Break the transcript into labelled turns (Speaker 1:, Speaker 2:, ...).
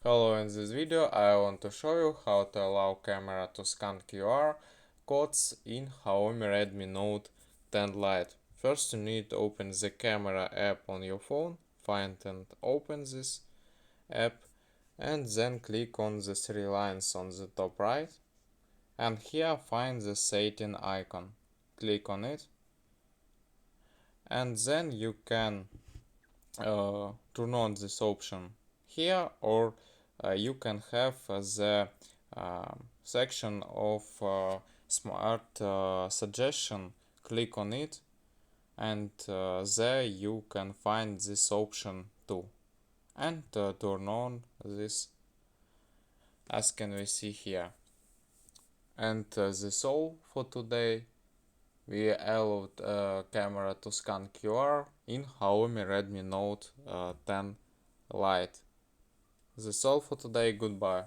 Speaker 1: Hello, in this video I want to show you how to allow camera to scan QR codes in XIAOMI Redmi Note 10 Lite. First you need to open the camera app on your phone, find and open this app, and then click on the three lines on the top right, and here find the setting icon. Click on it, and then you can turn on this option here, or you can have the section of smart suggestion. Click on it, and there you can find this option too, and turn on this, as can we see here. And this all for today. We allowed camera to scan QR in XIAOMI Redmi Note 10 Lite. That's all for today. Goodbye.